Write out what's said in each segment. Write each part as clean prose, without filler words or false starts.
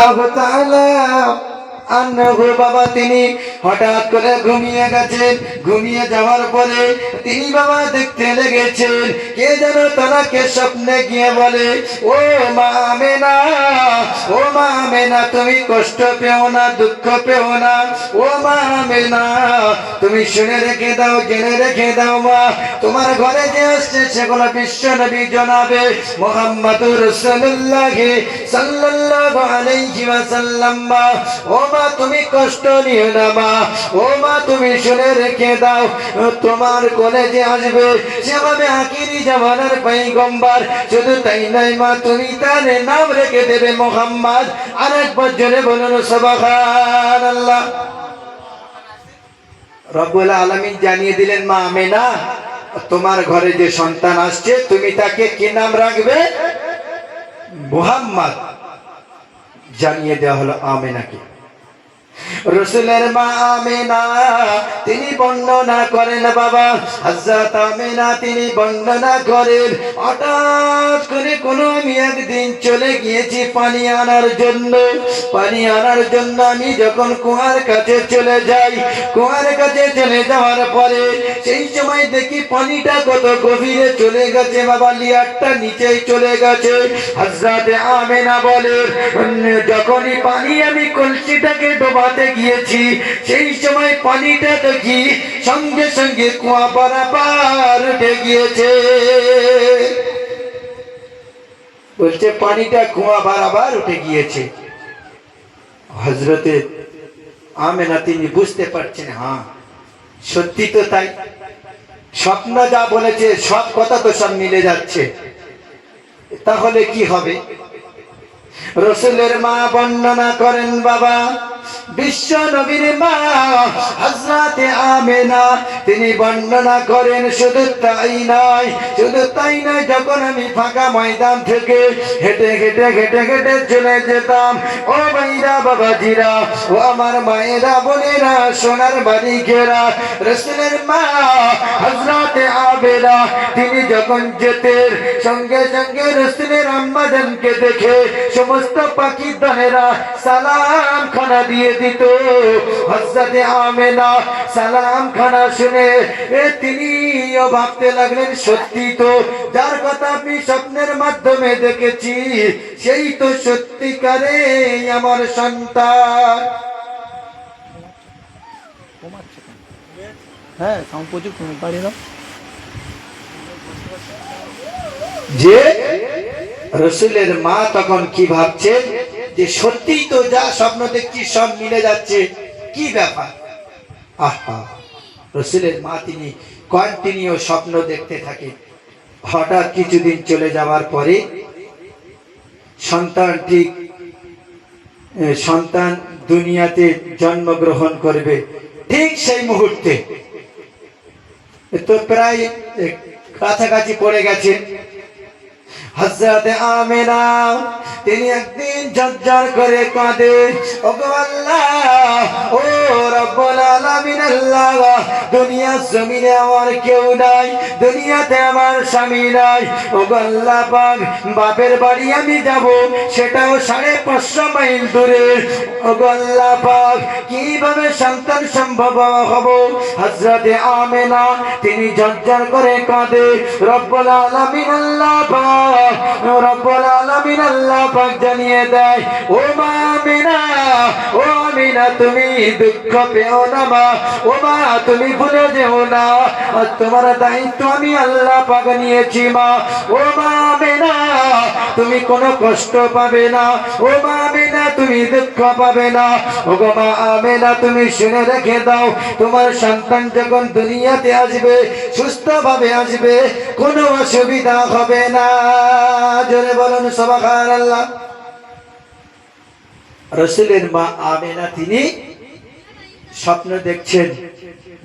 রাদিয়াল্লাহু তাআলা আনহু বাবা তিনি হঠাৎ করে ঘুমিয়ে গেছেন। ঘুমিয়ে যাওয়ার পরে তিনি বাবা দেখতে লেগেছেন কে যেন তাকে স্বপ্নে গিয়ে বলে, ও মা আমেনা, ও মা আমেনা, তুমি কষ্ট পেও না, দুঃখ পেও না। ও মা আমেনা, তুমি শুনে রেখে দাও, জেনে রেখে দাও মা, তোমার ঘরে যে আসছে সেগুলো বিশ্ব নবী জনাবে মুহাম্মদুর রাসূলুল্লাহ সাল্লাল্লাহু আলাইহি ওয়াসাল্লাম। মা, ও মা তুমি কষ্ট নিও না মা, ও মা তুমি শুনে রেখে দাও, তোমার কোলে যে আসবে সে হবে আখিরি জামানার পয়গম্বর। শুধু তাই নয় মা, তুমি তার নাম রেখে দেবে মুহাম্মদ। আরেকবার জোরে বলুন সুবহানাল্লাহ। রব্বুল আলামিন জানিয়ে দিলেন, মা আমেনা, তোমার ঘরে যে সন্তান আসছে তুমি তাকে কি নাম রাখবে? মুহাম্মদ। জানিয়ে দেওয়া হলো আমেনাকে। রাসূলের মা আমেনা তিনি বর্ণনা করেন বাবা, হযরত আমেনা তিনি বর্ণনা করেন, হঠাৎ করে কোনো আমি একদিন চলে গিয়েছি পানি আনার জন্য। পানি আনার জন্য আমি যখন কুয়ার কাছে চলে যাই, কুয়ার কাছে চলে যাওয়ার পরে সেই সময় দেখি পানিটা কত গভীরে চলে গেছে বাবা, লিয়ারটা নিচেই চলে গেছে। হযরত আমেনা বলে, যখনই পানি আমি কলসিটাকে ডোবাতে গিয়েছি সেই সময় পানিটা দেখি সঙ্গে সঙ্গে কুয়া বরাবর উঠে গিয়েছে। বলছে পানিটা কুয়া বরাবর উঠে গিয়েছে। হযরতে আমেনা তিনি বুঝতে পারছেন, হ্যাঁ সত্যি তো তাই, স্বপ্ন যা বলেছে সব কথা তো সব মিলে যাচ্ছে, তাহলে কি হবে? রাসূলের মা বর্ণনা করেন বাবা, বিশ্ব নবীর মা হযরতে আমেনা তিনি বর্ণনা করেন, শুধু তাই নয়, শুধু তাই নয়, যখন আমি ফাঁকা ময়দান থেকে হেঁটে হেঁটে হেঁটে হেঁটে চলে যেতাম, ও ভাইরা বাবাজিরা, ও আমার মায়েরা বোনেরা, সোনার বাড়িঘেরা, রাসূলের মা হযরতে আমেনা তিনি যখন যেতেন সঙ্গে সঙ্গে রাসূলের আম্মাজানকে দেখে সমস্ত পাখি দলেরা সালাম খানা দিয়ে দিত। হযরতে আমেনা সালাম খানা শুনে তিনিও ভাবতে লাগলেন, সত্যি তো, যার কথা আমি স্বপ্নের মাধ্যমে দেখেছি সেই তো সত্যিকারে আমার সন্তান। হ্যাঁ সাউন্ড প্রচুর বাড়ি না যে রাসূলের মা তখন কি ভাবছেন যে সত্যিই তো যা স্বপ্ন দেখছি সব মিলে যাচ্ছে, কি ব্যাপার। আহা, রাসূলের মা তিনি কন্টিনিউ স্বপ্ন দেখতে থাকে। হঠাৎ কিছুদিন চলে যাওয়ার পরে সন্তান দুনিয়াতে জন্মগ্রহণ করবে, ঠিক সেই মুহূর্তে তো প্রায় কাছাকাছি পড়ে গেছে। হযরতে আমেনা তিনি একদিন ঝরঝর করে কাঁদে, ওগো আল্লাহ, ও রব্বুল আলামিন আল্লাহ, দুনিয়ার জমিনে আমার কেউ নাই, দুনিয়াতে আমার স্বামী নাই, ওগো আল্লাহ পাক, বাপের বাড়ি আমি যাব সেটাও 550 মাইল দূরে, ওগো আল্লাহ পাক, কিভাবে সন্তান সম্ভব হব? হযরতে আমেনা তিনি ঝরঝর করে কাঁদে। রব্বুল আলামিন আল্লাহ পাক, রব্বুল আলামিন আল্লাহ পাক জানিয়ে দেয়, ও মা আমেনা, ও আমেনা তুমি দুঃখ পেও না মা, ও মা তুমি ভুলে যেও না, তোমার দায়িত্ব আমি আল্লাহ পাক নিয়েছি মা। ও মা আমেনা তুমি কোনো কষ্ট পাবে না, ও মা আমেনা তুমি দুঃখ পাবে না। ও গো মা আমেনা তুমি শুনে রেখে দাও, তোমার সন্তান যখন দুনিয়াতে আসবে সুস্থভাবে আসবে, কোনো অসুবিধা হবে না। জোরে বলুন সুবহানাল্লাহ। রাসূলের মা আমেনা তিনি স্বপ্ন দেখছেন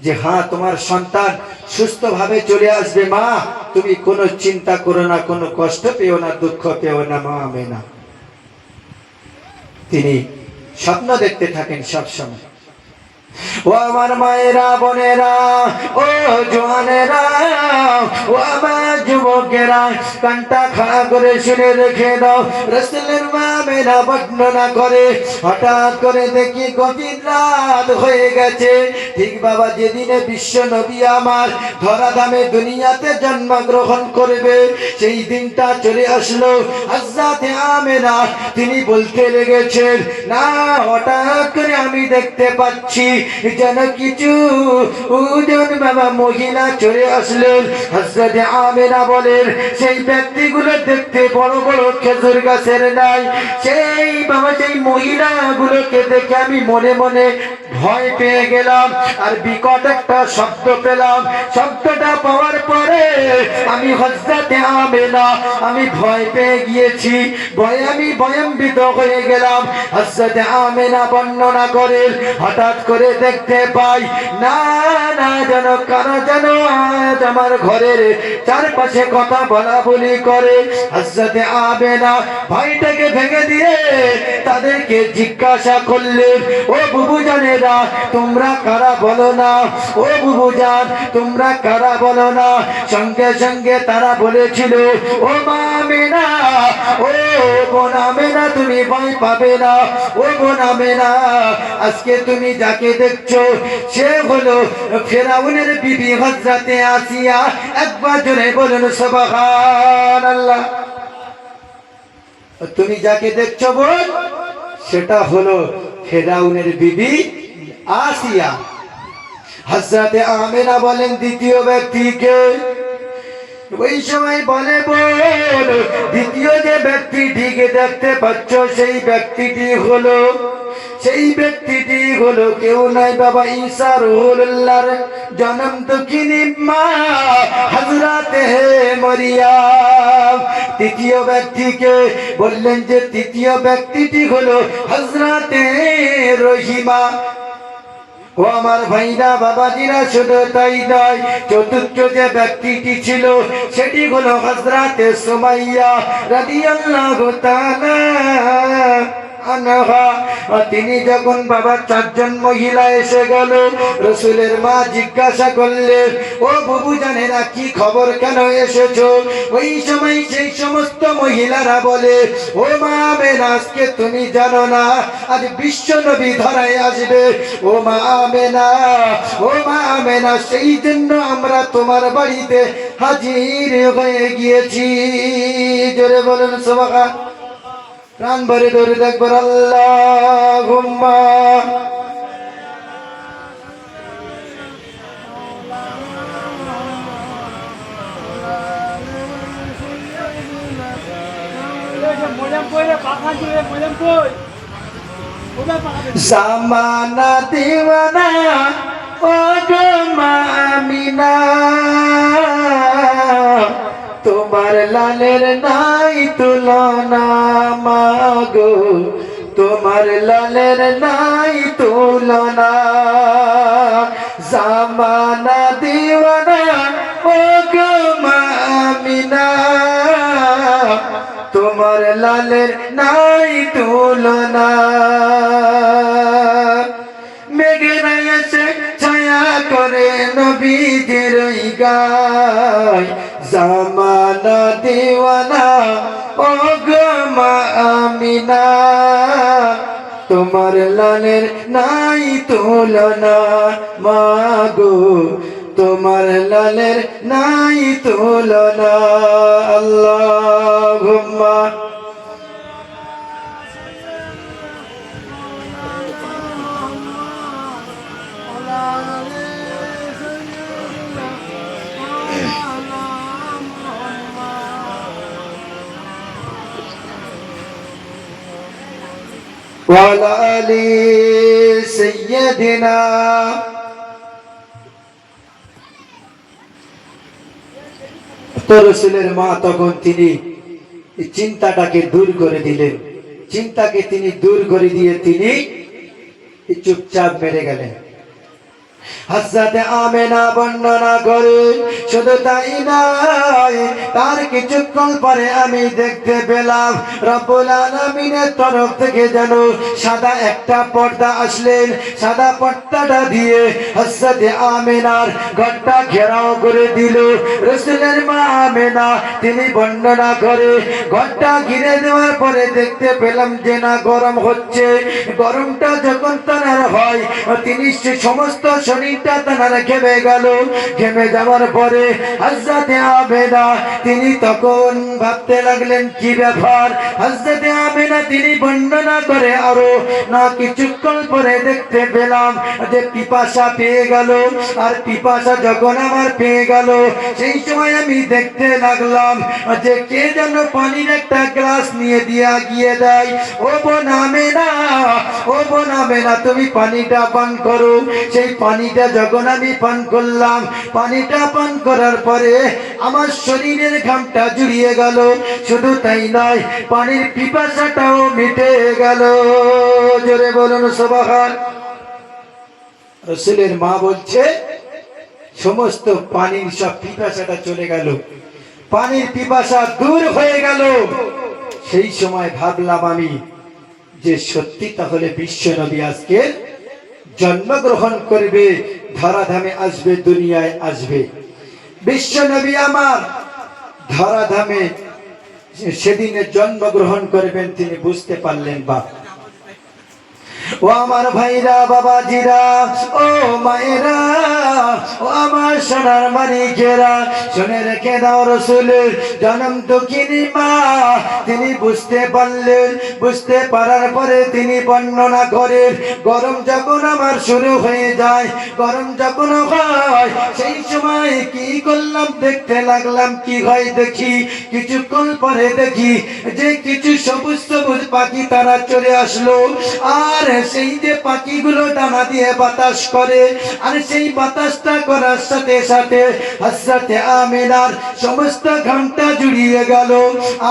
যে হ্যাঁ তোমার সন্তান সুস্থভাবে চলে আসবে মা, তুমি কোনো চিন্তা করো না, কোনো কষ্ট পেও না, দুঃখ পেও না মা আমেনা। তিনি স্বপ্ন দেখতে থাকেন সব সময়। ও আমার মায়েরা বোনেরা, ও জোয়ানেরা, ও আমার যুবকেরা, কানটা খাড়া করে শুনে রেখে দাও। রাসূলের মা মেয়েরা বর্ণনা করে, হঠাৎ করে দেখি গভীর রাত হয়ে গেছে। ঠিক বাবা যেদিনে বিশ্ব নবী আমার ধরাধামে দুনিয়াতে জন্মগ্রহণ করবে, সেই দিনটা চলে আসলো। হযরত আমেনা তিনি বলতে লেগেছেন, না হঠাৎ করে আমি দেখতে পাচ্ছি যেন কিছু ওজন বাবা মহিলা চলে আসলেন। হযরত আমেনা বলেন, সেই ব্যক্তিগুলো দেখতে বড় বড় খেজুর গাছের নাই। সেই বাবা সেই মহিলাগুলোকে দেখে আমি মনে মনে ভয় পেয়ে গেলাম, আর বিকট একটা শব্দ পেলাম। শব্দটা পাওয়ার পরে আমি হযরত আমেনা আমি ভয় পেয়ে গিয়েছি, ভয়ে আমি ভয়ঙ্কিত হয়ে গেলাম। হযরত আমেনা বর্ণনা করেন, হঠাৎ করে দেখতে পাই না না যেন কারা যেন আজ আমার ঘরের চারপাশে কথা বলা বলি করে। হযরত আমেনা ভয়টাকে ভেঙে দিয়ে তাদেরকে জিজ্ঞাসা করলেন, ও বুবু জানেরা তোমরা কারা বলো না, ও বুবু জান তোমরা কারা বলো না। সঙ্গে সঙ্গে তারা বলেছিল, ও মা আমেনা, ও বোন আমেনা তুমি ভয় পাবে না, ও বোন আমেনা আজকে তুমি যাকে দেখছো সে হলো ফেরাউনের বিবি হযরত আসিয়া। একবার জোরে বলুন সুবহানাল্লাহ। তুমি যাকে দেখছো বোন, সেটা হলো ফেরাউনের বিবি আসিয়া। হযরত আমেনা বলেন দ্বিতীয় ব্যক্তিকে, ওই সময় বলে বোন দ্বিতীয় যে ব্যক্তিটিকে দেখতে পাচ্ছ সেই ব্যক্তিটি হলো কেউ নাই বাবা ঈসা রূহুল্লাহর জন্ম দুঃখিনী মা হযরত মরিয়ম। তৃতীয় ব্যক্তিকে বললেন যে তৃতীয় ব্যক্তিটি হলো হযরত রহিমা। ও আমার ভাইরা বাবাজিরা, শুধু তাই নয়, চতুর্থ যে ব্যক্তিটি ছিল সেটি হলো হযরত সুমাইয়া রাদিয়াল্লাহু তাআলা আনহা। তিনি যখন বাবা চারজন মহিলা এসে গেল, রাসূলের মা জিজ্ঞাসা করলেন, ও বুবু জানেরা কি খবর, কেন এসেছো? ওই সময় সেই সমস্ত মহিলারা বলে, ও মা আমেনা আজকে তুমি জানো না আজ বিশ্ব নবী ধরায় আসবে। ও মা আমেনা, ও মা আমেনা সেই জন্য আমরা তোমার বাড়িতে হাজির হয়ে গিয়েছি। জোরে বলুন সুবহানাল্লাহ। প্রাণ ভরে ধরে দেখবার আল্লাহুম্মা। জামানা দিওয়ানা ও গো মা আমিনা, তোমার লালের নাই তুলনা মাগো, তোমার লালের নাই তুলনা। জামানা দিওয়ানা ও গো মা আমিনা, তোমার লালের নাই তুলনা। মেঘেরা এসে ছায়া করে নবীজির গায়, জামানা দিওয়ানা ও গো মা আমিনা, তোমার লালের নাই তুলনা মাগো, তোমার লালের নাই তুলনা। আল্লাহুম্মা ওয়ালা আলি সাইয়্যিদিনা। তো রাসূলের মা তখন তিনি চিন্তাটাকে দূর করে দিলেন, চিন্তাকে তিনি দূর করে দিয়ে তিনি চুপচাপ মেরে গেলেন। হযরত আমেনা বর্ণনা করে, শুধু তাই নয়, তার কিছুক্ষণ পরে আমি দেখতে পেলাম রব্বুল আলামিনের তরফ থেকে যেন সাদা একটা পর্দা আসলেন। সাদা পর্দাটা দিয়ে হযরত আমেনার ঘরটা ঘেরাও করে দিল। রাসূলের মা আমেনা তিনি বর্ণনা করে, ঘরটা ঘিরে দেওয়ার পরে দেখতে পেলাম যে না গরম হচ্ছে। গরমটা যখন তার হয়, তিনি সমস্ত শরীরটা তার ঘেমে গেল। ঘেমে যাওয়ার পরে হযরত আমেনা তিনি তখন ভাবতে লাগলেন কি ব্যাপার। হযরত আমেনা তিনি বর্ণনা করে আরো না কিছুক্ষণ পরে দেখতে পেলাম যে পিপাসা পেয়ে গেল। আর পিপাসা যখন আমার পেয়ে গেল, সেই সময় আমি দেখতে লাগলাম যে কে যেন পানির একটা গ্লাস নিয়ে গিয়ে দেয়। ও বোন আমেনা, ও বোন আমেনা, তুমি পানিটা পান করো। সেই পানিটা যখন আমি পান করলাম, পানিটা পান করার পরে আমার শরীরের ঘামটা জুড়িয়ে গেল। শুধু তাই নয়, পানির পিপাসাটাও মিটে গেল। জোরে বলুন সুবহান। রাসূলের মা বলছে সমস্ত পানির সব পিপাসাটা চলে গেল, পানির পিপাসা দূর হয়ে গেল। সেই সময় ভাবলাম আমি যে সত্যি তাহলে বিশ্ব নবী আজকে জন্মগ্রহণ করবে, ধরাধামে আসবে, দুনিয়ায় আসবে। বিশ্ব নবী আমার ধরাধামে সেদিনে জন্মগ্রহণ করবেন, তিনি বুঝতে পারলেন। বাপ ও আমার ভাইরা, বাবাজিরা, ও মায়েরা, ও আমার সোনার মানিকেরা, শুনে রেখে দাও, রসুলের জন্ম দুঃখিনী মা তিনি বুঝতে পারলেন। বুঝতে পারার পরে তিনি বর্ণনা করেন, গরম যখন আমার শুরু হয়ে যায়, গরম যখন হয়, সেই সময় কি করলাম, দেখতে লাগলাম কি হয় দেখি। কিছুক্ষণ পরে দেখি যে কিছু সবুজ সবুজ পাখি তারা চলে আসলো। আর সেই যে পাখিগুলো ডানা দিয়ে বাতাস করে, আর সেই বাতাসটা করার সাথে সাথে হযরত আমিনার সমস্ত ঘামটা জুড়িয়ে গেল।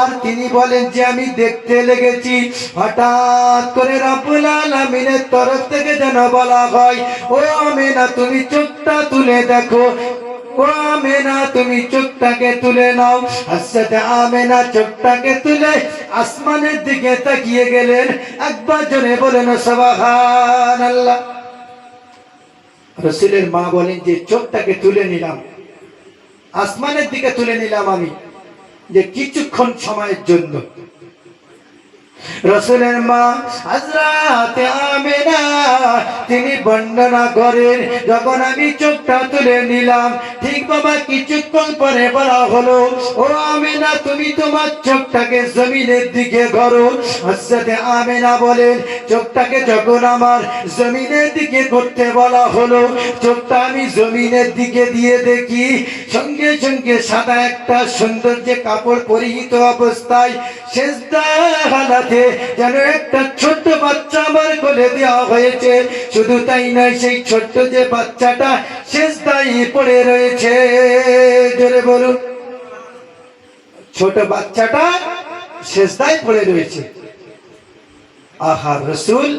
আর তিনি বলেন যে আমি দেখতে লেগেছি, হঠাৎ করে রব্বুল আলামিনের তরফ থেকে যেন বলা হয়, ও আমিনা তুমি চোখটা তুলে দেখো, ও আমেনা তুমি চোখটাকে তুলে নাও। হযরত আমেনা চোখটাকে তুলে আসমানের দিকে তাকিয়ে গেলেন। একবার জোরে বলেন সুবহানাল্লাহ। রাসূলের মা বলেন যে চোখটাকে তুলে নিলাম, আসমানের দিকে তুলে নিলাম আমি, যে কিছুক্ষণ সময়ের জন্য। রাসূলের মা হযরত আমেনা তিনি বর্ণনা করেন, যখন আমি চোখটা তুলে নিলাম, ঠিক বাবা কিছুক্ষণ পরে বলা হলো, ও আমেনা তুমি তোমার চোখটাকে জমিনের দিকে করো। হযরত আমেনা বলেন চোখটাকে যখন আমার জমিনের দিকে করতে বলা হলো, চোখটা আমি জমিনের দিকে দিয়ে দেখি সঙ্গে সঙ্গে সাদা একটা সুন্দর যে কাপড় পরিহিত অবস্থায় সেজদা হালাতে যেন একটা ছোট্ট বাচ্চা আমার কোলে দেওয়া হয়েছে। শুধু তাই নয়, সেই ছোট্ট যে বাচ্চাটা সেজদায় পড়ে রয়েছে। জোরে বলুন, ছোট বাচ্চাটা সেজদায় পড়ে রয়েছে। আহা, রাসূল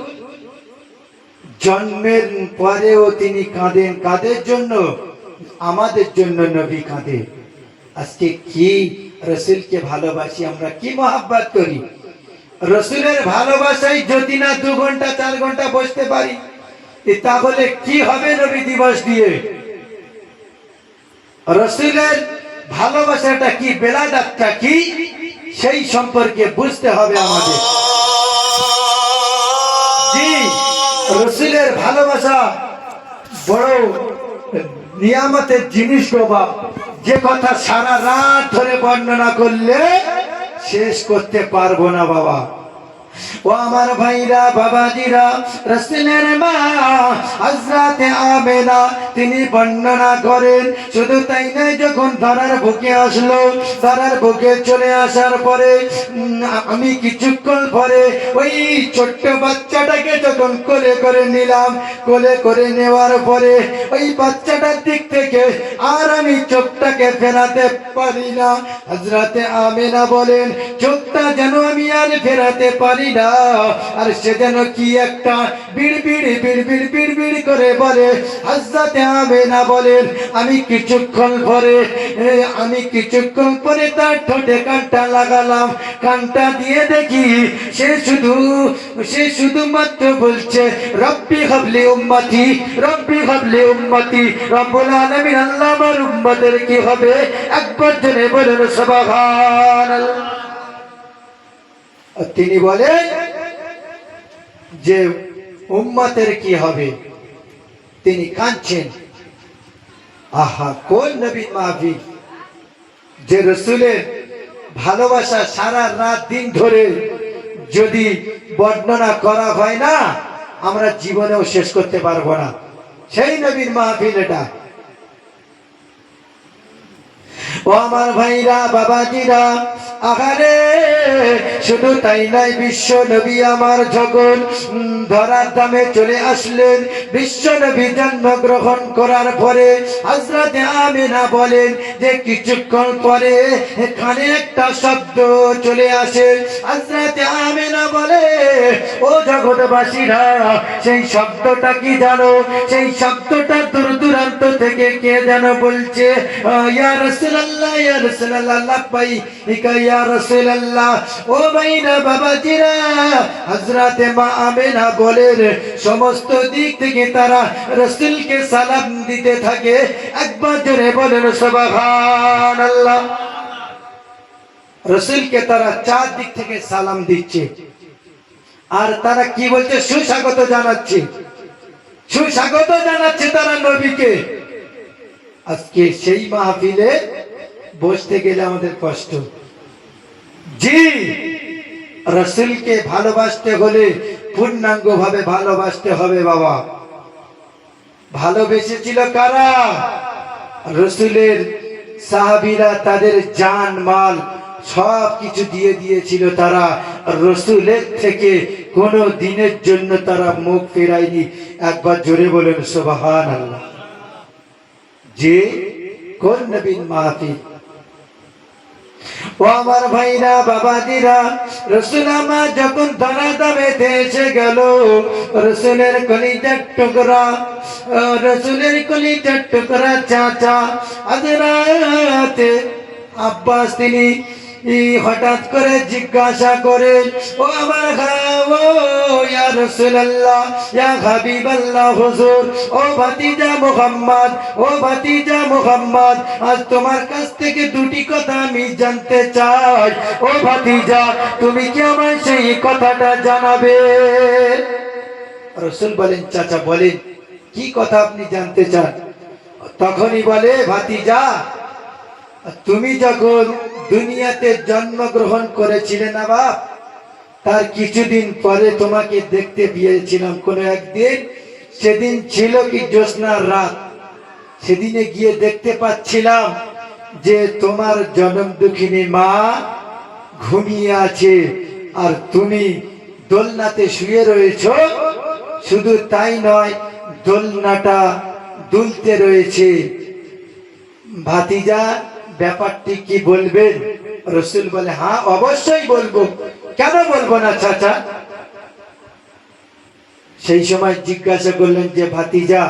জন্মের পরেও তিনি কাঁদেন। কাদের জন্য? আমাদের জন্য নবী কাঁদে। আজকে কি রাসূলকে ভালোবাসি আমরা, কি মহব্বত করি। রাসূলের ভালোবাসায় যদি না 2 ঘন্টা 4 ঘন্টা বসতে পারি, তাহলে কি হবে নবী দিবস দিয়ে? রাসূলের ভালোবাসাটা কি, বেলাদাতটা কি, সেই সম্পর্কে বুঝতে হবে আমাদের। জি, রাসূলের ভালোবাসা বড় নিয়ামতের জিনিস গো বাপ, যে কথা সারা রাত ধরে বর্ণনা করলে শেষ করতে পারবো না বাবা। ও আমার ভাইরা, বাবাজিরা, রাসূলের মা হযরত আমেনা তিনি বর্ণনা করেন, শুধু তাই নয়, যখন ধরার বুকে আসলো, ধরার বুকে চলে আসার পরে আমি কিছুক্ষণ পরে ওই ছোট্ট বাচ্চাটাকে যখন কোলে করে নিলাম, কোলে করে নেওয়ার পরে ওই বাচ্চাটার দিক থেকে আর আমি চোখটাকে ফেরাতে পারি না। হযরত আমেনা বলেন চোখটা যেন আমি আর ফেরাতে পারি পারি না। আর সে যেন কি একটা বিড় বিড় বিড় বিড় বিড় বিড় করে বলে। হযরত আমেনা বলেন আমি কিছুক্ষণ পরে তার ঠোঁটে কানটা লাগালাম। কানটা দিয়ে দেখি সে শুধুমাত্র বলছে রব্বি হাবলি উম্মতি, রব্বি হাবলি উম্মতি। রব্বুল আলামিন আল্লাহ আমার উম্মতের কি হবে? একবার জনে বলেন সুবহানাল্লাহ। তিনি বলেন যে উম্মতের কি হবে, তিনি কাঁদছেন। আহা, কোন নবীর মাহফিল যে রসুলের ভালোবাসা সারা রাত দিন ধরে যদি বর্ণনা করা হয় না, আমরা জীবনেও শেষ করতে পারবো না। সেই নবীর মাহফিল এটা। ও আমার ভাইরা, বাবাজিরা, আহারে শুধু তাই নয়, বিশ্ব নবী আমার যখন ধরার দামে চলে আসলেন, বিশ্ব নবী জন্মগ্রহণ করার পরে হযরত আমিনা বলেন যে কিছুক্ষণ পরে কানে একটা শব্দ চলে আসে। হযরত আমিনা বলে ও জগৎবাসীরা, সেই শব্দটা কি জানো? সেই শব্দটা দূর দূরান্ত থেকে কে যেন বলছে ইয়া রাসূলুল্লাহ, ইয়া রাসূলুল্লাহ, লাব্বাইকা ইয়া রাসূলুল্লাহ। ও ভাইরা, বাবাজিরা, হযরত মা আমিনা বলেন সমস্ত দিক থেকে তারা রাসূলকে সালাম দিতে থাকে। একবার জোরে বলেন সুবহানাল্লাহ। রাসূলকে তারা চার দিক থেকে সালাম দিচ্ছে। আর তারা কি বলছে? সুস্বাগত জানাচ্ছে, সুস্বাগত জানাচ্ছে তারা নবীকে। আজকে সেই মাহফিলে বসতে গেলে আমাদের কষ্ট। জি, রাসূলকে ভালোবাসতে হলে পূর্ণাঙ্গ ভাবে ভালোবাসতে হবে বাবা। ভালোবেসেছিল কারা? রাসূলের সাহাবীরা তাদের জান মাল সব কিছু দিয়ে দিয়েছিল। তারা রাসূলের থেকে কোনো দিনের জন্য তারা মুখ ফেরায়নি। একবার জোরে বলেন সুবহানাল্লাহ। যে কোন নবীর মাহফিল। ও আমার ভাইরা, বাবাজিরা, রাসূল আমার যখন ধরা দামেতে এসে গেল, রাসূলের কলিজার টুকরা, রাসূলের কলিজার টুকরা চাচা হযরত আব্বাস, তিনি হঠাৎ করে জিজ্ঞাসা করেন ও আমার ইয়া রাসূলুল্লাহ, ইয়া হাবিবাল্লাহ, হুজুর, ও ভাতিজা মুহাম্মদ, ও ভাতিজা মুহাম্মদ, আজ তোমার কাছ থেকে দুটি কথা আমি জানতে চাই। ও ভাতিজা, তুমি কি আমায় সেই কথাটা জানাবে? রাসূল বলেন চাচা বলেন, কি কথা আপনি জানতে চান? তখনই বলে ভাতিজা, তুমি যখন দুনিয়াতে জন্মগ্রহণ করেছিলে না বাপ, তার কিছুদিন পরে তোমাকে দেখতে পেয়েছিলাম কোন একদিন। সেদিন ছিল কি জ্যোৎস্নার রাত। সেদিনে গিয়ে দেখতে পাচ্ছিলাম যে তোমার জনম দুঃখিনী মা ঘুমিয়ে আছে আর তুমি দোলনাতে শুয়ে রয়েছ। শুধু তাই নয়, দোলনাটা দুলতে রয়েছে। ভাতিজা, ব্যাপারটি কি বলবেন? রাসূল বলে হ্যাঁ অবশ্যই বলবো, কেন বলবো না চাচা। সেই সময় জিজ্ঞাসা করলেন যে ভাতিজা,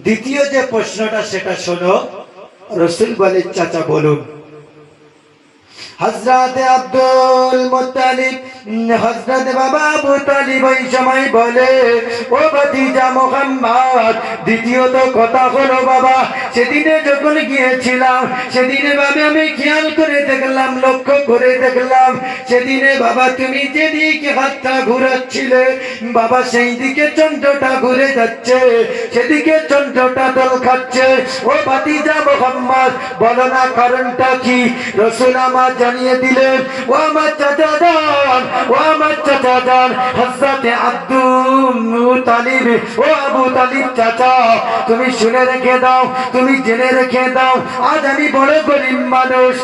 দ্বিতীয় যে প্রশ্নটা সেটা শোনো। রাসূল বলে চাচা বলুন। হযরত আব্দুল মুত্তালিব, হযরত বাবা আবু তালিব ওই সময় বলে ও ভাতিজা মুহাম্মদ, দ্বিতীয়ত কথা হলো বাবা, সেদিনে যখন গিয়েছিলাম সেদিনে বাবা আমি খেয়াল করে দেখলাম, লক্ষ্য করে দেখলাম, সেদিনে বাবা তুমি যেদিকে হাতটা ঘুরাচ্ছিলে বাবা সেই দিকে চন্দ্রটা ঘুরে যাচ্ছে, সেদিকে চন্দ্রটা দোল খাচ্ছে। ও ভাতিজা মুহাম্মদ, বলো না কারণটা কি? রাসূল আমার জানিয়ে দিলেন ও আমার চাচা যান, ও আমার চাচা যান, হযরত আব্দুল তালিব, ও আবু তালিব চাচা, তুমি শুনে রেখে দাও, তুমি জেনে রেখে দাও, আজ আমি বড় গরিব মানুষ,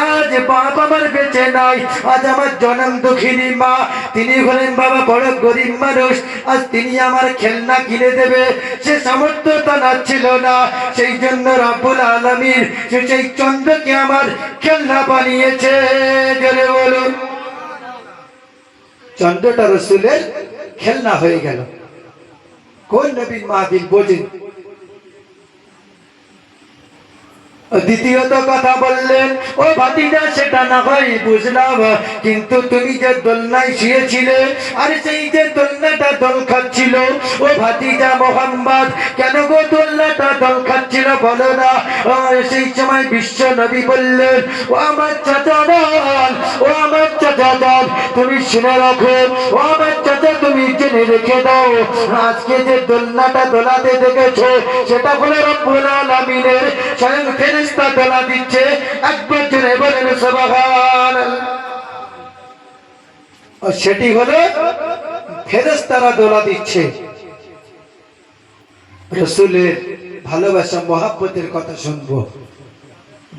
আজ বাপ আমার বেঁচে নাই, আজ আমার জনম দুঃখিনী মা তিনি হলেন বাবা বড় গরিব মানুষ, আজ তিনি আমার খেলনা কিনে দেবে সে সামর্থ্য তার ছিল না। সেই জন্য রব্বুল আলামিন সেই চন্দ্রকে আমার খেলনা বানিয়েছে। জোরে বলুন। চন্দ্রটা রসুলের খেলনা হয়ে গেল। কোন নবীর মাহফিল বোঝেন? দ্বিতীয়ত কথা বললেন, ও ভাতিজা সেটা না হয় বুঝলাম, কিন্তু তুমি যে দোলনায় শুয়েছিলে আর সেই যে দোলনাটা দোল খাচ্ছিল, ও ভাতিজা মোহাম্মদ কেন গো দোলনাটা দোল খাচ্ছিল বলো না? সেই সময় বিশ্ব নবী বললেন, ও আমার চাচা দল, ও আমার চাচা দল, তুমি শুনে রাখো, ও আমার চাচা তুমি জেনে রেখে দাও, আজকে যে দোলনাটা দোলাতে দেখেছো সেটা হলো রব্বুল আলামিনের স্বয়ং ফেরেশতা দোলা দিচ্ছে। একবার জোরে বলেন সুবহানাল্লাহ। সেটি হলো ফেরেশতারা দোলা দিচ্ছে। রাসূলের ভালোবাসা মহব্বতের কথা শুনবো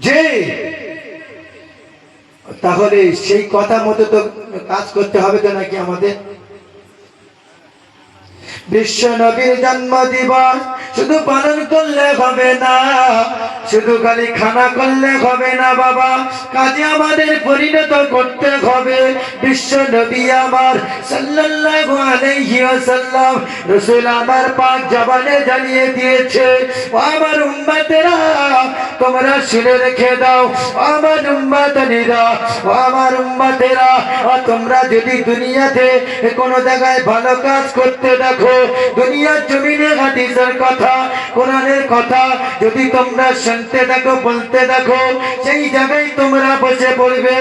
যে, তাহলে সেই কথা মতো তো কাজ করতে হবে তো নাকি আমাদের? বিশ্ব নবীর জন্ম দিবস শুধু পালন করলে হবে না, শুধু খালি খানা করলে হবে না বাবা, কাজে আমাদের পরিণত করতে হবে। বিশ্ব নবী আমার সাল্লাল্লাহু আলাইহি ওয়াসাল্লাম রাসূল আমার পাক জবানে জানিয়ে দিয়েছে, ও আমার উম্মতেরা তোমরা শুনে রেখে দাও, আমার উম্মতানিরা, ও আমার উম্মতেরা, তোমরা যদি দুনিয়াতে কোনো জায়গায় ভালো কাজ করতে দেখো, দুনিয়ার জমিনে হাদিসের কথা কোরআনের কথা যদি তোমরা শুনতে দেখো বলতে দেখো, সেই জায়গায় তোমরা বসে পড়বে,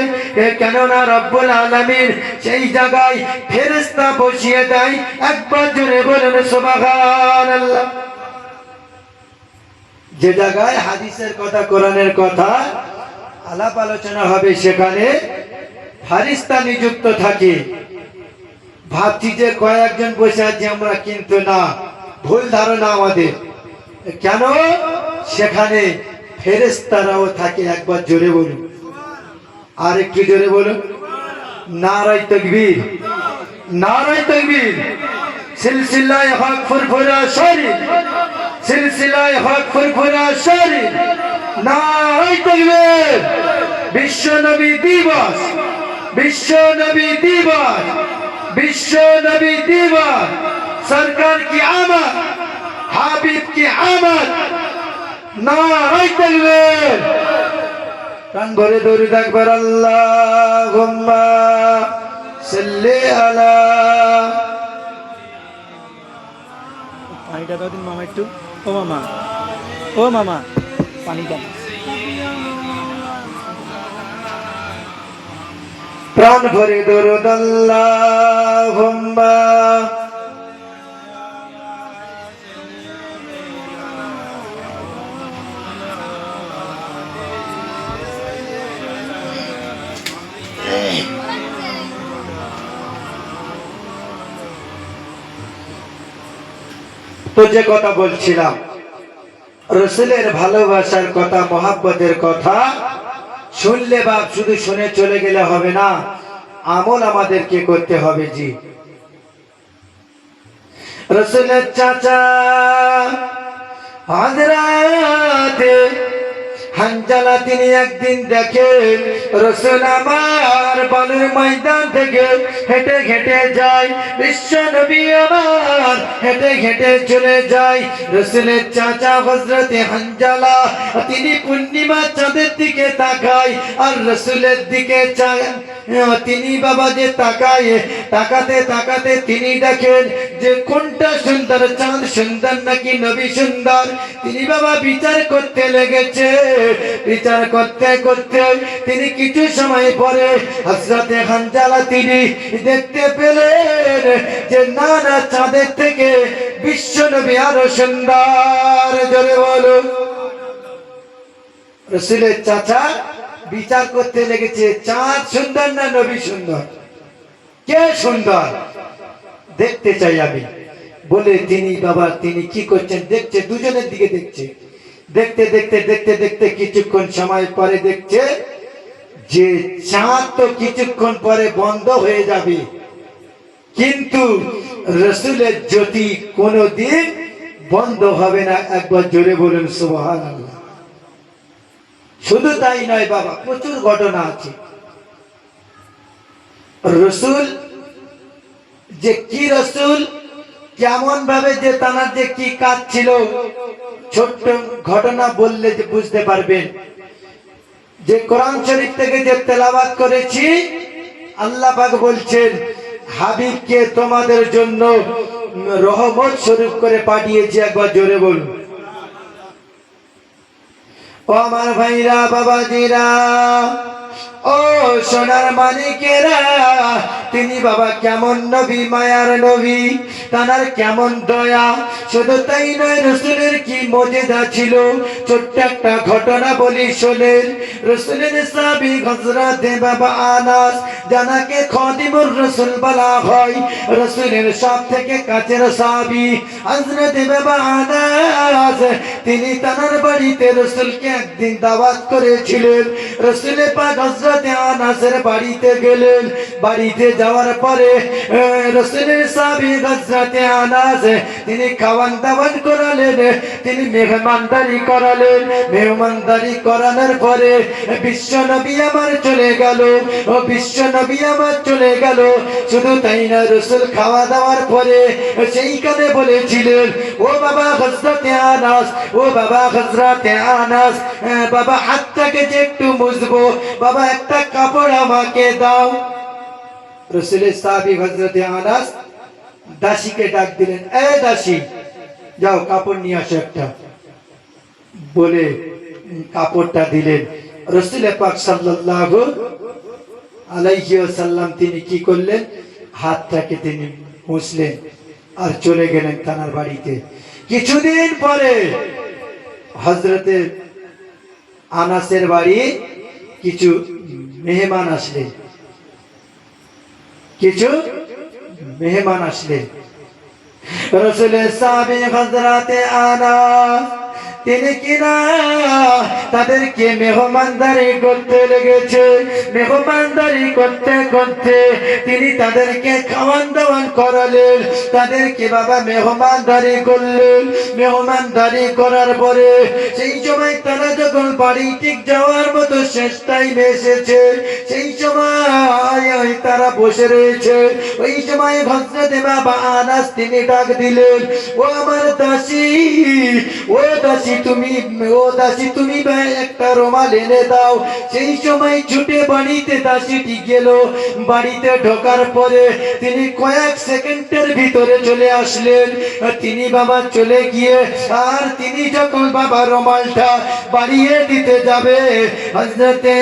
কেননা রব্বুল আলামিন সেই জায়গায় ফেরেশতা বসিয়ে দেয়। একবার জোরে বলুন সুবহানাল্লাহ। যে জায়গায় হাদিসের কথা কোরআনের কথা আলাপ আলোচনা হবে সেখানে ফেরেশতা নিযুক্ত থাকে। ভাবছি যে কয়েকজন বসে আছি আমরা, কিন্তু না, ভুল ধারণা আমাদের। কেন? সেখানে ফেরেশতারাও থাকে। একবার জোরে বলুন, আর একটু জোরে বলুন, নারায়ে তাকবীর, নারায়ে তাকবীর। সিলসিলায়ে হক ফুরফুরা শরীফ, সিলসিলায়ে হক ফুরফুরা শরীফ, নারায়ে তাকবীর। বিশ্ব নবী দিবস, বিশ্ব নবী দিবস, বিশ্ব নবী দিবস, সরকার কি আমদ, হাবিব কি আমদ, নারায়ে তাকবীর। প্রাণ ভরে দরুদ আকবার, আল্লাহুম্মা সাল্লি আলা। পানিটা দাও দিন মামা একটু। ও মামা, ও মামা, পানিটা। প্রাণ ভরে দরুদ আল্লাহুম্মা তো যে কথা বলছিলাম, রাসূলের ভালোবাসার কথা, মহব্বতের কথা শুনলে বা শুধু শুনে চলে গেলে হবে না, আমল আমাদেরকে করতে হবে। জি, রাসূলের চাচা হযরতে হানজালা তিনি একদিন দেখেন রাসূল আমার বালুর ময়দান থেকে হেঁটে হেঁটে যায়, বিশ্ব নবী আমার হেঁটে হেঁটে চলে যায়। রাসূলের চাচা হযরতে হানজালা তিনি পূর্ণিমা চাঁদের দিকে তাকায় আর রাসূলের দিকে চায়। তিনি বাবা যে তাকায়, তাকাতে তাকাতে তিনি দেখেন যে কোনটা সুন্দর, চাঁদ সুন্দর নাকি নবী সুন্দর। তিনি বাবা বিচার করতে লেগেছে। বিচার করতে করতে তিনি কিছু সময় পরে হযরতে হানজালা তিনি দেখতে পেলেন যে না না, চাঁদের থেকে বিশ্ব নবী আরো সুন্দর। জোরে বলো। রাসূলের চাচা বিচার করতে লেগেছে, চাঁদ সুন্দর না নবী সুন্দর, কে সুন্দর দেখতে চাই আমি বলে তিনি বাবা তিনি কি করছেন দেখছে, দুজনের দিকে দেখছে। দেখতে দেখতে দেখতে দেখতে কিছুক্ষণ সময় পরে দেখছে যে চাঁদ তো কিছুক্ষণ পরে বন্ধ হয়ে যাবে, কিন্তু রাসূলের জ্যোতি কোনোদিন বন্ধ হবে না। একবার জোরে বলুন সুবহানাল্লাহ। শুধু তাই নয় বাবা, প্রচুর ঘটনা আছে। রাসূল যে কি রসুল কেমন ভাবে যে তানার যে কি কাজ ছিল, ছোট্ট ঘটনা বললে যে বুঝতে পারবেন। যে কোরআন শরীফ থেকে যে তেলাওয়াত করেছি, আল্লাহ পাক বলছেন হাবিবকে তোমাদের জন্য রহমত স্বরূপ করে পাঠিয়েছি। একবার জোরে বলুন। ও আমার ভাইরা, বাবাজিরা, ও সোনার মানিকেরা, তিনি বাবা কেমন নবী, মায়ার নবী, তার কেমন দয়া। শুধু তাই নয়, রসুলের কি মজেদা ছিল। ছোট্ট একটা ঘটনা বলি শোনেন। রসুলের সাহাবী হযরতে বাবা আনাস, যাকে খাদিমুর রাসূল বলা হয়, রসুলের সব থেকে কাছের সাহাবী হযরতে বাবা আনাস, তিনি তার বাড়িতে রসুলকে একদিন দাওয়াত করেছিলেন। রসুলের পাক হযরতে আনাসের বাড়িতে গেলেন। বাড়িতে যাওয়ার পরে রসুলের সাহাবী হযরতে আনাস তিনি খাওয়ান দাওয়ান করালেন, তিনি মেহমানদারি করালেন। মেহমানদারি করানোর পরে বিশ্ব নবী আমার চলে গেল, ও বিশ্ব নবী আমার চলে গেল। শুধু তাই না, রসুল খাওয়া দাওয়ার পরে সেইখানে বলেছিলেন, ও বাবা হযরতে আনাস, ও বাবা হযরতে আনাস, বাবা হাতটাকে যে একটু মুছবো, বাবা একটা কাপড় আমাকে দাও। রসুলের সাহাবী হযরতে আনাস দাসীকে ডাক দিলেন, এ দাসী, যাও কাপড় নিয়ে আসো একটা, বলে কাপড়টা দিলেন। রাসূল পাক সাল্লাল্লাহু আলাইহি ওয়াসাল্লাম তিনি কি করলেন, হাতটাকে তিনি মুছলেন আর চলে গেলেন তার বাড়িতে। কিছুদিন পরে হযরতে আনাসের বাড়ি কিছু মেহমান আসলেন, কিছু মেহমান আসলেন। রসুলের সাহাবী হযরতে আনাস তিনি কিনা তাদেরকে মেহমানদারি করতে লেগেছে। মেহমানদারি করতে করতে তিনি তাদেরকে খাওয়ান দাওয়ান করালেন, তাদেরকে বাবা মেহমানদারি করলেন। মেহমানদারি করার পরে সেই সময় তারা যখন বাড়ি ঠিক যাওয়ার মতো শেষ টাইমে এসেছে, সেই সময় তারা বসে রয়েছে। ওই সময় হযরতে বাবা আনাস তিনি ডাক দিলেন, ও আমার দাসী, ও দাসী তুমি, ও দাসী তুমি একটা রুমাল এনে দাও। সেই সময় ছুটে বাড়িতে দাসীটি গেল। বাড়িতে ঢোকার পরে তিনি কয়েক সেকেন্ডের ভিতরে চলে আসলেন। তিনি বাবা চলে গিয়ে আর তিনি যখন বাবা রুমালটা বাড়িয়ে দিতে যাবে, হযরতে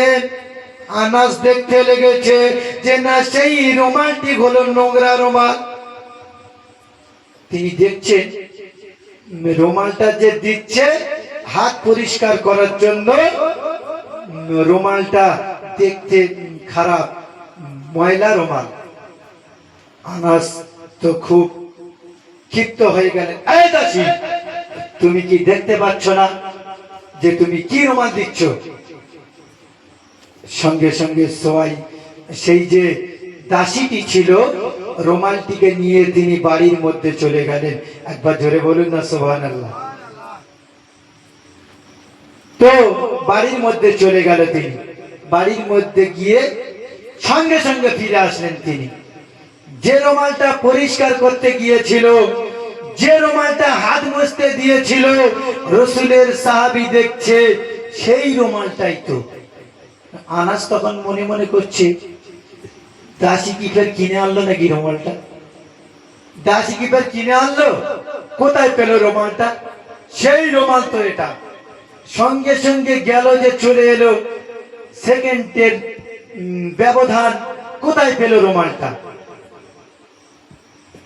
আনাস দেখতে লেগেছে যে না, সেই রুমালটি হলো নোংরা রুমাল। তিনি দেখছেন রুমালটা যে দিচ্ছে হাত পরিষ্কার করার জন্য, রুমালটা দেখতে খারাপ, ময়লা রুমাল। আনাস তো খুব ক্ষিপ্ত হয়ে গেলেন, এই দাসী, তুমি কি দেখতে পাচ্ছ না যে তুমি কি রুমাল দিচ্ছ? সঙ্গে সঙ্গে সবাই সেই যে দাসীটি ছিল রুমালটিকে নিয়ে তিনি বাড়ির মধ্যে চলে গেলেন। একবার জোরে বলুন না সুবহানাল্লাহ। তো বাড়ির মধ্যে চলে গেল তিনি। বাড়ির মধ্যে গিয়ে সঙ্গে সঙ্গে ফিরে আসলেন তিনি। যে রুমালটা পরিষ্কার করতে গিয়েছিল, যে রুমালটা হাত মুছতে দিয়েছিল, রসুলের সাহাবী দেখছে সেই রুমালটাই তো। আনাস তখন মনে মনে করছে, দাসী কি ফের কিনে আনলো নাকি রুমালটা? দাসী কি ফের কিনে আনলো? কোথায় পেল রুমালটা? সেই রুমাল তো এটা। সঙ্গে সঙ্গে গেল যে চলে এলো, সেকেন্ডের ব্যবধান, কোথায় পেল রুমালটা?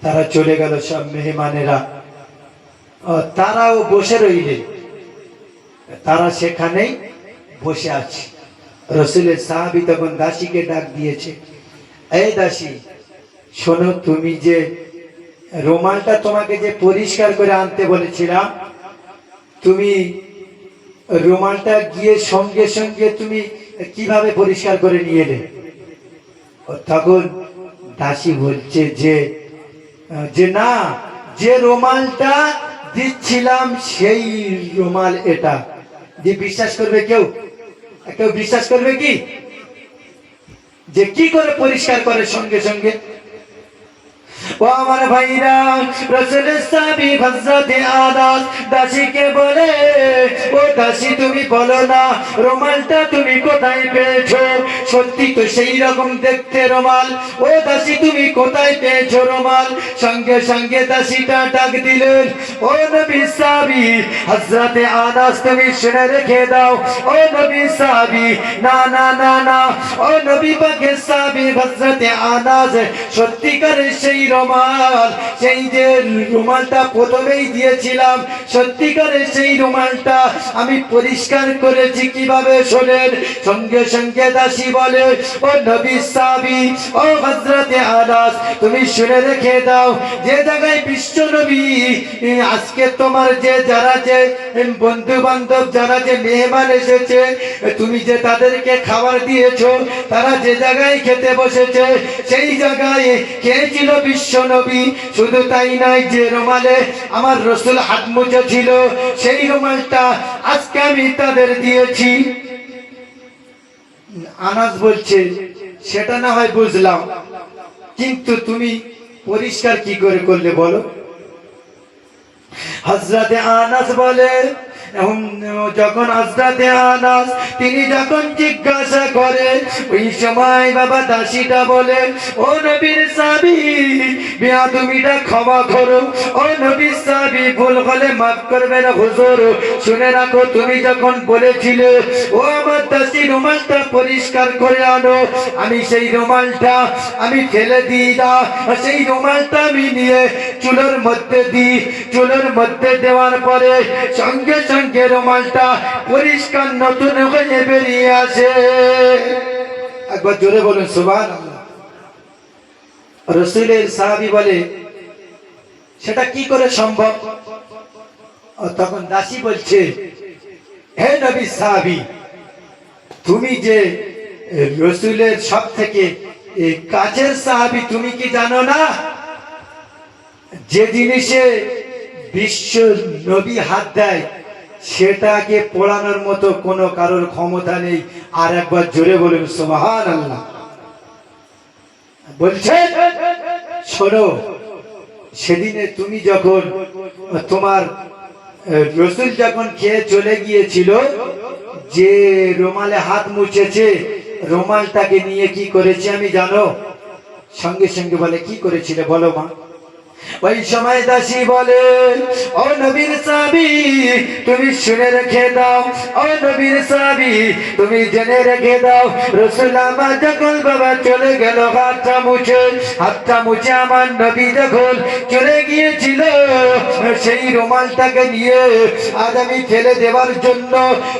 তারা চলে গেল সব মেহমানেরা, তারাও বসে রইলেন। তারা সেখানেই বসে আছে। রসুলের সাহাবী তখন দাসীকে ডাক দিয়েছে, এই দাসী, শোনো, তুমি যে রুমালটা তোমাকে যে পরিষ্কার করে আনতে বলেছিলাম, তুমি রুমালটা গিয়ে সঙ্গে সঙ্গে তুমি কিভাবে পরিষ্কার করে নিয়ে এলে? তখন দাসী বলছে যে না, যে রুমালটা দিচ্ছিলাম সেই রুমাল এটা। যে বিশ্বাস করবে কেউ? কেউ বিশ্বাস করবে কি যে কি করে পরিষ্কার করে সঙ্গে সঙ্গে? ও আমার ভাইরা, রাসূলের সাহাবী হযরত আনাস দাসীকে বলে, ও দাসী তুমি বলো না রুমালটা তুমি কোথায় পেয়েছো? সত্যি তো সেই রকম দেখতে রুমাল। ও দাসী তুমি কোথায় পেয়েছো রুমাল? সঙ্গে সঙ্গে দাসীটা ডাক দিলেন, ও নবী সাহাবী হযরত আনাস তুমি শুনে রেখে দাও। ও নবী সাহাবী, না না না না, ও নবী পাকের সাহাবী হযরত আনাস সত্যিকারের সেই রুমাল, সেই যে রুমালটা প্রথমেই দিয়েছিলাম, সত্যিকারের সেই রুমালটা আমি পরিষ্কার করেছি। কিভাবে শোনেন। সঙ্গে সঙ্গে দাসী বলে, ও নবী সাহাবী, ও হযরত আনাস তুমি শুনে রেখে দাও, যে জায়গায় বিশ্ব নবী আজকে তোমার যে যারা যে বন্ধু বান্ধব যারা যে মেহমান এসেছে, তুমি যে তাদেরকে খাবার দিয়েছো, তারা যে জায়গায় খেতে বসেছে সেই জায়গায় খেয়েছিল বিশ্ব নবী। শুধু তাই নয়, যে রুমালে আমার রাসূল হাত মুছেছিল সেই রুমালটা আজকে আমি তাদের দিয়েছি। আনাস বলছে, সেটা না হয় বুঝলাম, কিন্তু তুমি পরিষ্কার কি করে করলে বলো? হযরত আনাস বলে, যখন হযরত আনাস তিনি যখন জিজ্ঞাসা করে, ওই সময় বাবা দাসীটা বলে, ও নবীর সাহাবী বেয়াদবিটা ক্ষমা করো, ও নবীর সাহাবী ভুল হলে মাফ করবেন হুজুর। শুনে রাখো, তুমি যখন বলেছিলে ও আমার দাসী রুমালটা পরিষ্কার করে আনো, আমি সেই রুমালটা আমি ফেলে দিই না, সেই রুমালটা আমি নিয়ে চুলোর মধ্যে দিই। চুলোর মধ্যে দেওয়ার পরে সঙ্গে সঙ্গে রুমালটা পরিষ্কার নতুন হয়ে বেরিয়ে আসে। একবার জোরে বলুন সুবহানাল্লাহ। রাসূলের সাহাবী বলে, সেটা কি করে সম্ভব? তখন দাসী বলছে, হে নবী সাহাবী, তুমি যে রাসূলের সব থেকে কাছের সাহাবী, তুমি কি জানো না যে জিনিসে বিশ্ব নবী হাত দেয় সেটাকে পোড়ানোর মতো কোনো কারোর ক্ষমতা নেই। আর একবার জোরে বলুন সুবহানাল্লাহ। বলছে, শোনো, সেদিনে তুমি যখন তোমার রাসূল যখন খেয়ে চলে গিয়েছিল, যে রুমালে হাত মুছেছে, রুমালটাকে নিয়ে কি করেছে আমি জানো? সঙ্গে সঙ্গে বলে, কি করেছিলে বলো মা? ওই সময় দাসী বলে, ও নবীর সাহাবী তুমি শুনে রেখে দাও, ও নবীর সাহাবী তুমি জেনে রেখে দাও, রাসূল আমার যখন বাবা চলে গেল হাতটা মুছে আমার নবী যখন চলে গিয়েছিল, সেই রুমালটাকে নিয়ে আজ আমি ফেলে দেওয়ার জন্য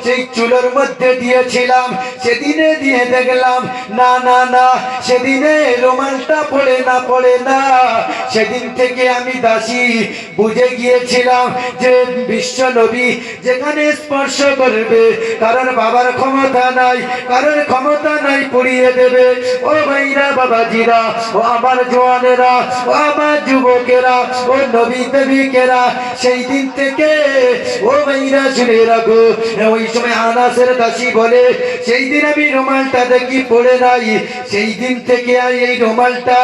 সেই চুলোর মধ্যে দিয়েছিলাম। সেদিনে দিয়ে দেখলাম না না না, সেদিনে রুমালটা পড়ে না। সেদিন থেকে আমি দাসী বুঝে গিয়েছিলাম যে বিশ্ব নবী যেখানে স্পর্শ করবে, কারণ বাবার ক্ষমতা নাই, কারণ ক্ষমতা নাই পুড়িয়ে দেবে। ও ভাইরা, বাবাজিরা, ও আমার জওয়ানেরা, ও আমার যুবকেরা, ও নবী দেবীকেরা, সেই দিন থেকে ও ভাইরা শুনে রাখো। ওই সময় আনাসের দাসী বলে, সেই দিন আমি রুমালটা দেখি পড়ে নাই, সেই দিন থেকে আর এই রুমালটা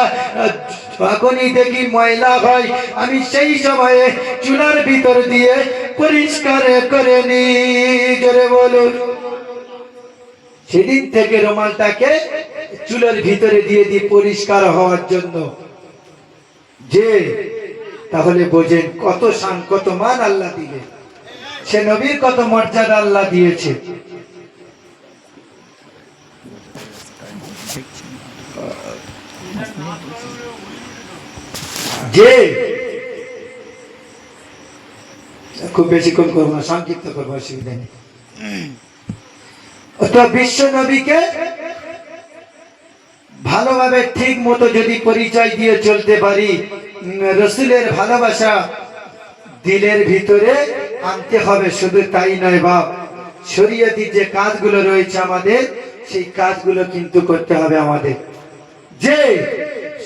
যখনই দেখি ময়লা হয় আমি সেই সময়ে চুলার ভিতর দিয়ে পরিষ্কার করে নি। জোরে বলুন। সেদিন থেকে রুমালটাকে চুলার ভিতরে দিয়ে দিই পরিষ্কার হওয়ার জন্য। যে তাহলে বোঝেন কত শান, কত মান আল্লাহ দিলে, সে নবীর কত মর্যাদা আল্লাহ দিয়েছে। যে খুব বেশিক্ষণ করবো না, সংক্ষিপ্ত করবো, অসুবিধা নেই। বিশ্ব নবীকে ভালোভাবে ঠিক মতো যদি পরিচয় দিয়ে চলতে পারি, রাসূলের ভালোবাসা দিলের ভিতরে আনতে হবে। শুধু তাই নয় বাপ, শরীয়তি যে কাজগুলো রয়েছে আমাদের, সেই কাজগুলো কিন্তু করতে হবে আমাদের। যে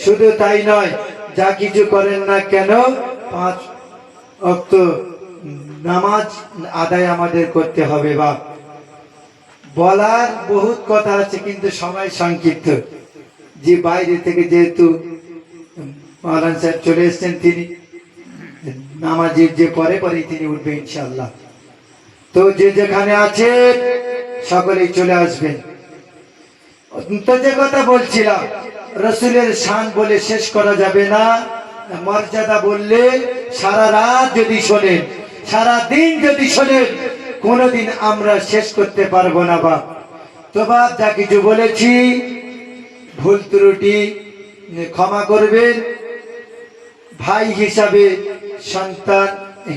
শুধু তাই নয়, যা কিছু করেন না কেন 5 ওয়াক্ত নামাজ আদায় আমাদের করতে হবে বাপ। বলার বহুত কথা আছে কিন্তু সময় সংক্ষিপ্ত। যে বাইরে থেকে যেহেতু মাওলানা সাহেব চলে এসছেন, তিনি নামাজের যে পরে পরেই তিনি উঠবেন ইনশাআল্লাহ। তো যে যেখানে আছেন সকলেই চলে আসবেন। তো যে কথা বলছিলাম, রসুলের শান বলে শেষ করা যাবে না, মর্যাদা বললে সারা রাত যদি শোনেন, সারা দিন যদি শোনেন, কোনোদিন আমরা শেষ করতে পারবো না বাপ। তো বাপ যা কিছু বলেছি ভুল ত্রুটি ক্ষমা করবেন। ভাই হিসাবে, সন্তান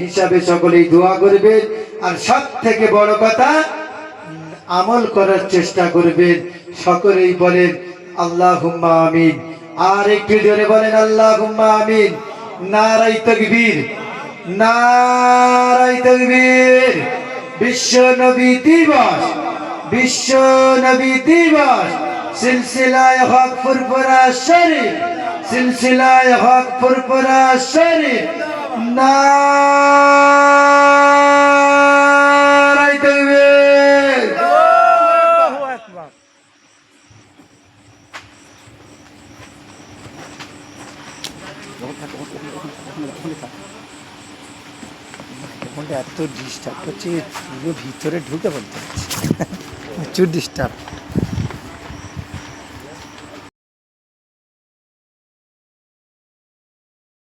হিসাবে সকলেই দোয়া করবেন। আর সব থেকে বড় কথা, আমল করার চেষ্টা করবেন। সকলেই বলেন আল্লাহুম্মা আমিন। আর একটু জোরে বলেন আল্লাহুম্মা আমিন। নারায়ে তাকবীর, নারায়ে তাকবীর। বিশ্ব নবী দিবস, বিশ্ব নবী দিবস। সিলসিলায়ে হক ফুরফুরা শরীফ, সিলসিলায়ে হক ফুরফুরা শরীফ। নারায়ে তাকবীর। আল্লাহু আকবার। ফোনটা এত ডিস্টার্ব করছে, পুরো ভিতরে ঢুকে বলতে প্রচুর ডিস্টার্ব।